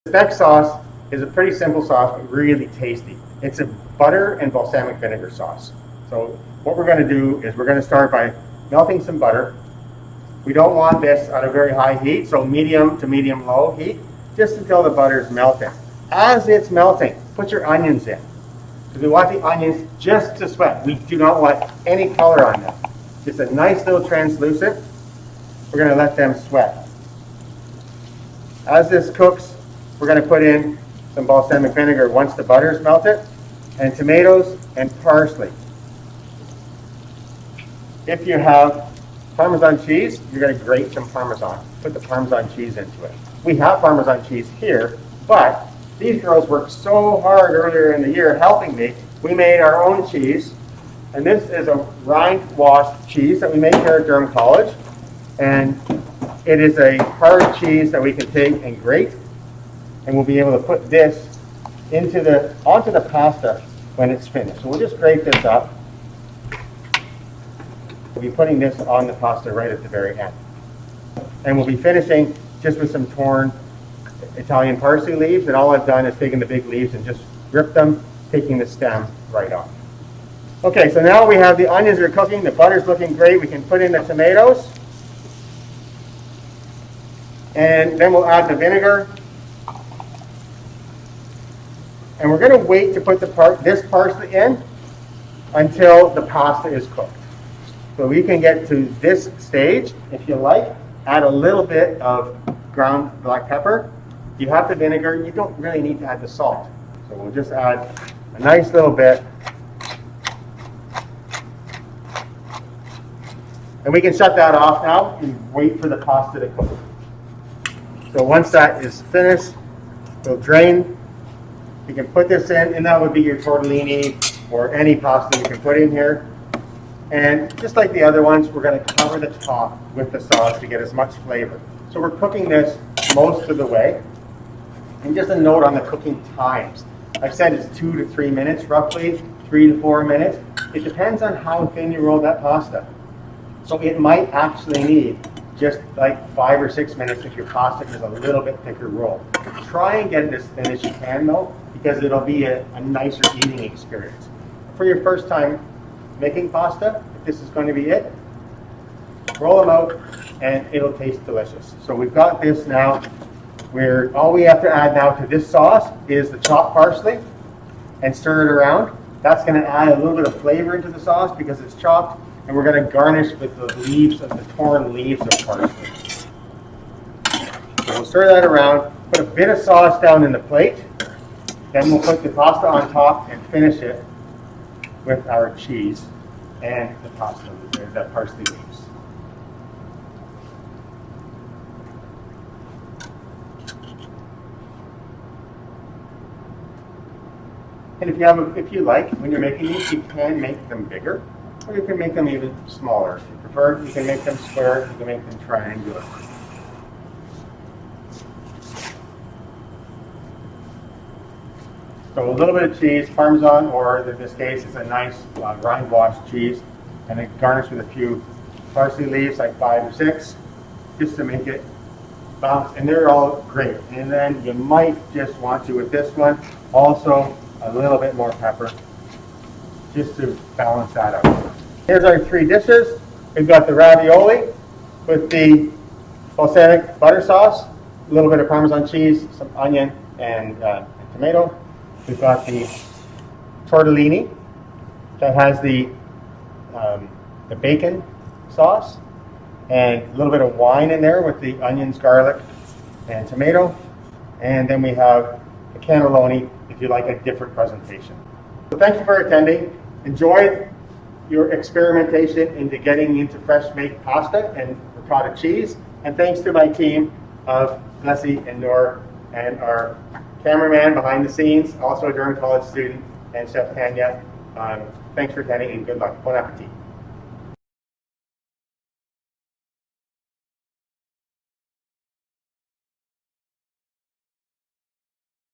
This next sauce is a pretty simple sauce, but really tasty. It's a butter and balsamic vinegar sauce. So what we're going to do is we're going to start by melting some butter. We don't want this at a very high heat, so medium to medium low heat, just until the butter is melting. As it's melting, put your onions in. Because we want the onions just to sweat. We do not want any color on them. Just a nice little translucent. We're going to let them sweat. As this cooks, we're going to put in some balsamic vinegar once the butter is melted, and tomatoes and parsley. If you have Parmesan cheese, you're going to grate some Parmesan. Put the Parmesan cheese into it. We have Parmesan cheese here, but these girls worked so hard earlier in the year helping me. We made our own cheese, and this is a rind-washed cheese that we make here at Durham College, and it is a hard cheese that we can take and grate, and we'll be able to put this onto the pasta when it's finished. So we'll just grate this up. We'll be putting this on the pasta right at the very end. And we'll be finishing just with some torn Italian parsley leaves, and all I've done is taken the big leaves and just ripped them, taking the stem right off. Okay, so now we have the onions are cooking, the butter's looking great. We can put in the tomatoes, and then we'll add the vinegar. And we're going to wait to put this parsley in until the pasta is cooked. So we can get to this stage, if you like, add a little bit of ground black pepper. You have the vinegar, you don't really need to add the salt. So we'll just add a nice little bit. And we can shut that off now and wait for the pasta to cook. So once that is finished, we'll drain. You can put this in, and that would be your tortellini or any pasta you can put in here. And just like the other ones, we're going to cover the top with the sauce to get as much flavor. So we're cooking this most of the way. And just a note on the cooking times. I've said it's 2 to 3 minutes, roughly 3 to 4 minutes. It depends on how thin you roll that pasta. So it might actually need just like 5 or 6 minutes if your pasta is a little bit thicker roll. Try and get it as thin as you can though, because it'll be a nicer eating experience. For your first time making pasta, if this is going to be it, roll them out and it'll taste delicious. So we've got this now, where all we have to add now to this sauce is the chopped parsley and stir it around. That's going to add a little bit of flavor into the sauce because it's chopped, and we're going to garnish with the leaves of the torn leaves of parsley. So we'll stir that around, put a bit of sauce down in the plate, then we'll put the pasta on top and finish it with our cheese and the pasta, the parsley leaves. And if you like, when you're making these, you can make them bigger, or you can make them even smaller. If you prefer, you can make them square, you can make them triangular. So a little bit of cheese, Parmesan, or in this case, it's a nice rind-washed cheese, and then garnish with a few parsley leaves, like 5 or 6, just to make it bounce. And they're all great. And then you might just want to, with this one, also a little bit more pepper, just to balance that out. Here's our 3 dishes. We've got the ravioli with the balsamic butter sauce, a little bit of Parmesan cheese, some onion, and tomato. We've got the tortellini that has the bacon sauce and a little bit of wine in there with the onions, garlic, and tomato. And then we have the cannelloni if you like a different presentation. So thank you for attending. Enjoy your experimentation into getting into fresh made pasta and ricotta cheese. And thanks to my team of Leslie and Nor and our cameraman behind the scenes, also a Durham College student, and Chef Tanya. Thanks for attending and good luck. Bon appetit.